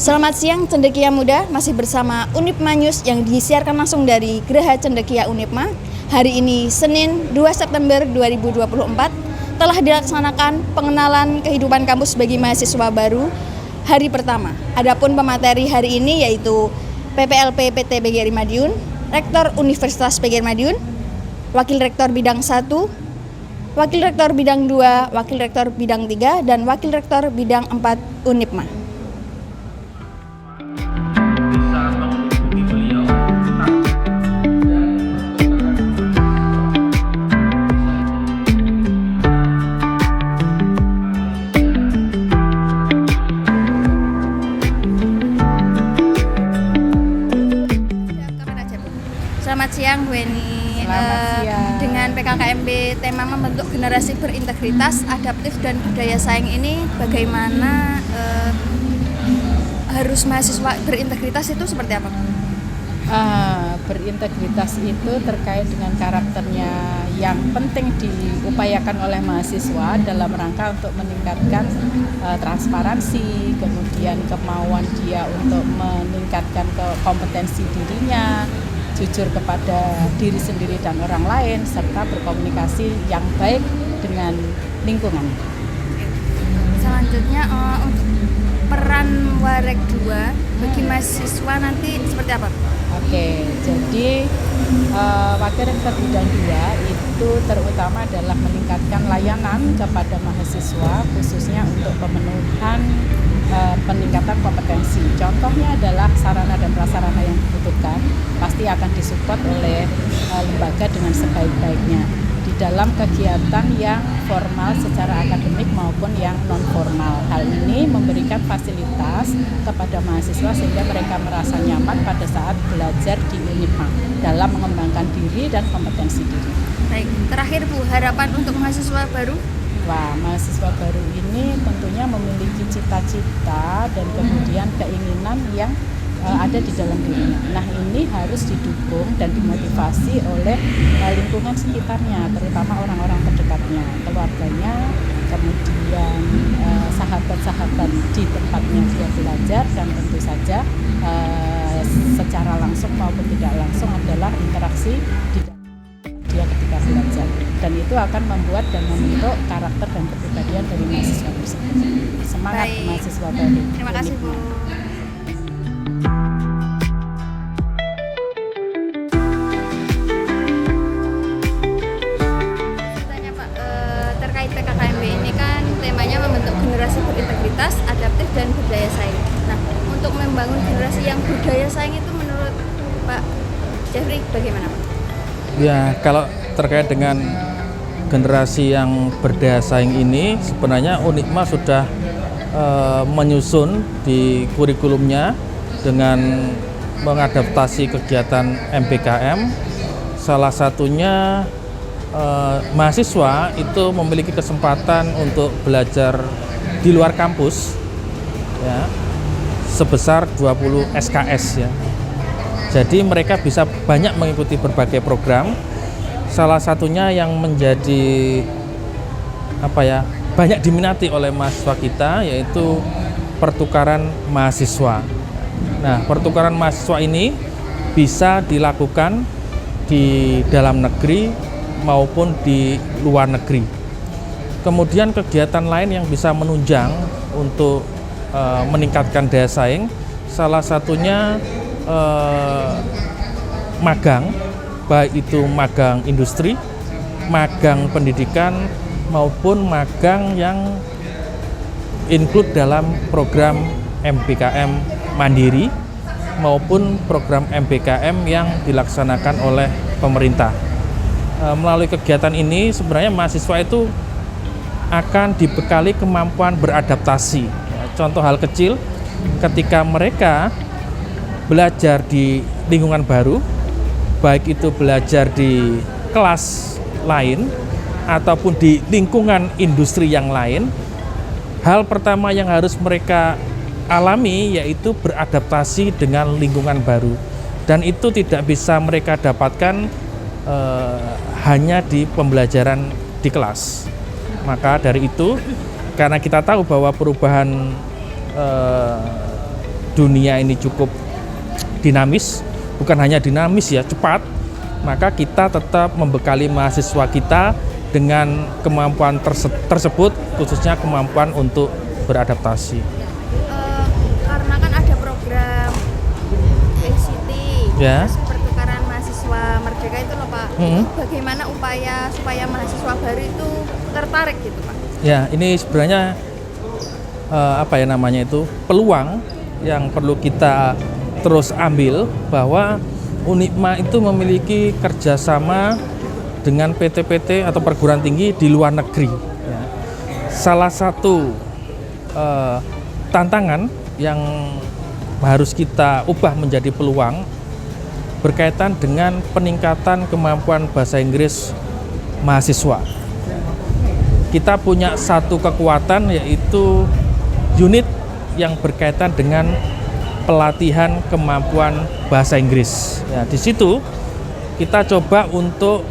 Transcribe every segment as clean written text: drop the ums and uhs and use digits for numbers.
Selamat siang Cendekia Muda, masih bersama Unipma News yang disiarkan langsung dari Geraha Cendekia Unipma. Hari ini Senin 2 September 2024 telah dilaksanakan pengenalan kehidupan kampus bagi mahasiswa baru hari pertama. Adapun pemateri hari ini yaitu PPLP PT PGRI Madiun, Rektor Universitas PGRI Madiun, Wakil Rektor Bidang 1, Wakil Rektor Bidang 2, Wakil Rektor Bidang 3, dan Wakil Rektor Bidang 4 Unipma. Selamat siang Bu Eni. Dengan PKKMB tema membentuk generasi berintegritas, adaptif dan budaya saing ini bagaimana harus mahasiswa berintegritas itu seperti apa? Berintegritas itu terkait dengan karakternya yang penting diupayakan oleh mahasiswa dalam rangka untuk meningkatkan transparansi, kemudian kemauan dia untuk meningkatkan kompetensi dirinya, jujur kepada diri sendiri dan orang lain, serta berkomunikasi yang baik dengan lingkungan. Selanjutnya untuk peran Warek 2 bagi mahasiswa nanti seperti apa? Oke, jadi Wakil Rektor Bidang 2 itu terutama adalah meningkatkan layanan kepada mahasiswa, khususnya untuk pemenuhan peningkatan kompetensi. Contohnya adalah sarana dan prasarana yang dibutuhkan pasti akan disupport oleh lembaga dengan sebaik-baiknya di dalam kegiatan yang formal secara akademik maupun yang non formal. Hal ini memberikan fasilitas kepada mahasiswa sehingga mereka merasa nyaman pada saat belajar di Unipma dalam mengembangkan diri dan kompetensi diri. Baik, terakhir Bu, harapan untuk mahasiswa baru? Wah, mahasiswa baru ini tentunya memiliki cita-cita dan kemudian keinginan yang ada di dalam dirinya. Nah, ini harus didukung dan dimotivasi oleh lingkungan sekitarnya, terutama orang-orang terdekatnya, keluarganya, kemudian sahabat-sahabat di tempatnya dia belajar, dan tentu saja secara langsung maupun tidak langsung adalah interaksi di dia ketika belajar, dan itu akan membuat dan membentuk karakter dan kepribadian dari mahasiswa tersebut. Semangat. Baik. Mahasiswa baru. Terima kasih Bu. Tanya Pak, terkait PKKMB ini kan temanya membentuk generasi berintegritas, adaptif dan budaya saing. Nah, untuk membangun generasi yang budaya saing itu menurut Pak Jeffrey bagaimana Pak? Ya, kalau terkait dengan generasi yang berdaya saing ini, sebenarnya Unipma sudah menyusun di kurikulumnya dengan mengadaptasi kegiatan MPKM. Salah satunya mahasiswa itu memiliki kesempatan untuk belajar di luar kampus, ya, sebesar 20 SKS ya. Jadi mereka bisa banyak mengikuti berbagai program. Salah satunya yang menjadi banyak diminati oleh mahasiswa kita yaitu pertukaran mahasiswa. Nah, pertukaran mahasiswa ini bisa dilakukan di dalam negeri maupun di luar negeri. Kemudian kegiatan lain yang bisa menunjang untuk meningkatkan daya saing, salah satunya magang, baik itu magang industri, magang pendidikan, maupun magang yang include dalam program MPKM Mandiri maupun program MPKM yang dilaksanakan oleh pemerintah. Melalui kegiatan ini sebenarnya mahasiswa itu akan dibekali kemampuan beradaptasi. Contoh hal kecil, ketika mereka belajar di lingkungan baru, baik itu belajar di kelas lain ataupun di lingkungan industri yang lain, hal pertama yang harus mereka alami yaitu beradaptasi dengan lingkungan baru, dan itu tidak bisa mereka dapatkan hanya di pembelajaran di kelas. Maka dari itu, karena kita tahu bahwa perubahan dunia ini cukup dinamis, bukan hanya dinamis ya, cepat, maka kita tetap membekali mahasiswa kita dengan kemampuan tersebut, khususnya kemampuan untuk beradaptasi. Karena kan ada program ICT, Ya. terus pertukaran mahasiswa merdeka itu loh Pak. Bagaimana upaya supaya mahasiswa baru itu tertarik gitu Pak? Ya, ini sebenarnya peluang yang perlu kita terus ambil, bahwa Unipma itu memiliki kerjasama dengan PT-PT atau perguruan tinggi di luar negeri. Ya. Salah satu tantangan yang harus kita ubah menjadi peluang berkaitan dengan peningkatan kemampuan bahasa Inggris mahasiswa. Kita punya satu kekuatan, yaitu unit yang berkaitan dengan pelatihan kemampuan bahasa Inggris. Ya, di situ kita coba untuk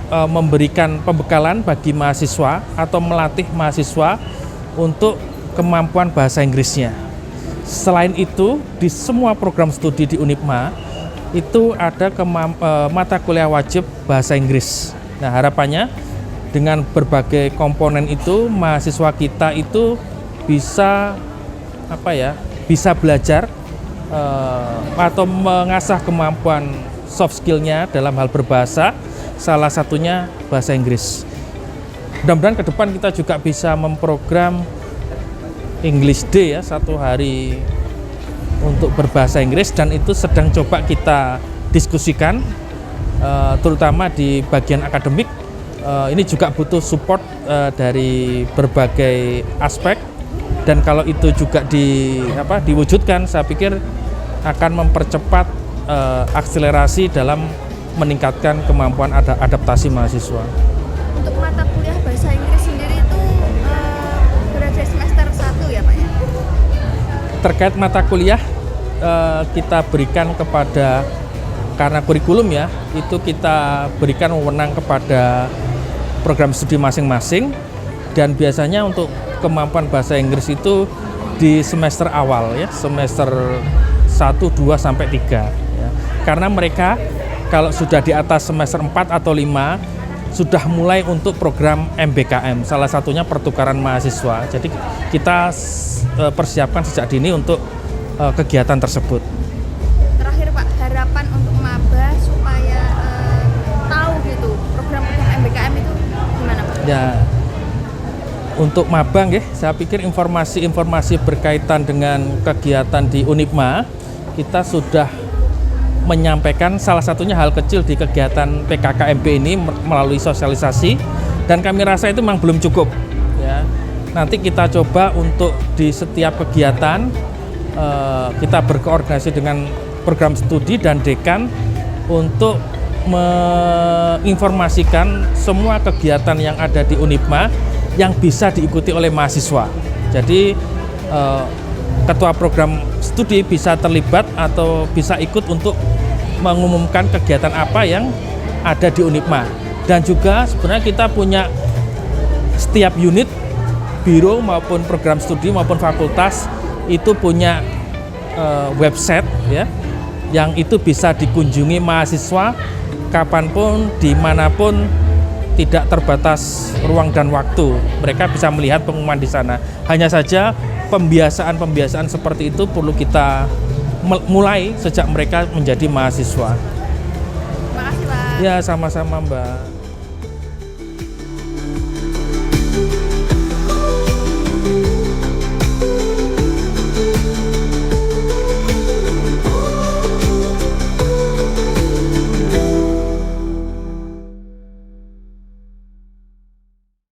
memberikan pembekalan bagi mahasiswa atau melatih mahasiswa untuk kemampuan bahasa Inggrisnya. Selain itu, di semua program studi di Unipma itu ada mata kuliah wajib bahasa Inggris. Nah, harapannya dengan berbagai komponen itu, mahasiswa kita itu bisa bisa belajar atau mengasah kemampuan soft skill-nya dalam hal berbahasa, salah satunya bahasa Inggris. Mudah-mudahan ke depan kita juga bisa memprogram English Day ya, 1 hari untuk berbahasa Inggris, dan itu sedang coba kita diskusikan, terutama di bagian akademik. Ini juga butuh support dari berbagai aspek, dan kalau itu juga diwujudkan, saya pikir akan mempercepat akselerasi dalam meningkatkan kemampuan adaptasi mahasiswa. Untuk mata kuliah bahasa Inggris sendiri itu berada semester 1 ya Pak ya? Terkait mata kuliah, kita berikan kepada, karena kurikulum ya, itu kita berikan wewenang kepada program studi masing-masing, dan biasanya untuk kemampuan bahasa Inggris itu di semester awal ya, semester 1, 2, sampai 3 ya. Karena mereka kalau sudah di atas semester 4 atau 5 sudah mulai untuk program MBKM, salah satunya pertukaran mahasiswa. Jadi kita persiapkan sejak dini untuk kegiatan tersebut. Terakhir Pak, harapan untuk maba supaya tahu gitu program-program MBKM itu gimana Pak? Ya, untuk maba saya pikir informasi-informasi berkaitan dengan kegiatan di Unipma kita sudah menyampaikan, salah satunya hal kecil di kegiatan PKKMB ini melalui sosialisasi, dan kami rasa itu memang belum cukup ya. Nanti kita coba untuk di setiap kegiatan kita berkoordinasi dengan program studi dan dekan untuk menginformasikan semua kegiatan yang ada di Unipma yang bisa diikuti oleh mahasiswa. Jadi ketua program studi bisa terlibat atau bisa ikut untuk mengumumkan kegiatan apa yang ada di Unipma. Dan juga sebenarnya kita punya setiap unit, biro maupun program studi maupun fakultas itu punya website ya, yang itu bisa dikunjungi mahasiswa kapanpun, dimanapun, tidak terbatas ruang dan waktu. Mereka bisa melihat pengumuman di sana. Hanya saja pembiasaan seperti itu perlu kita mulai sejak mereka menjadi mahasiswa. Terima kasih Pak. Ya, sama-sama Mbak.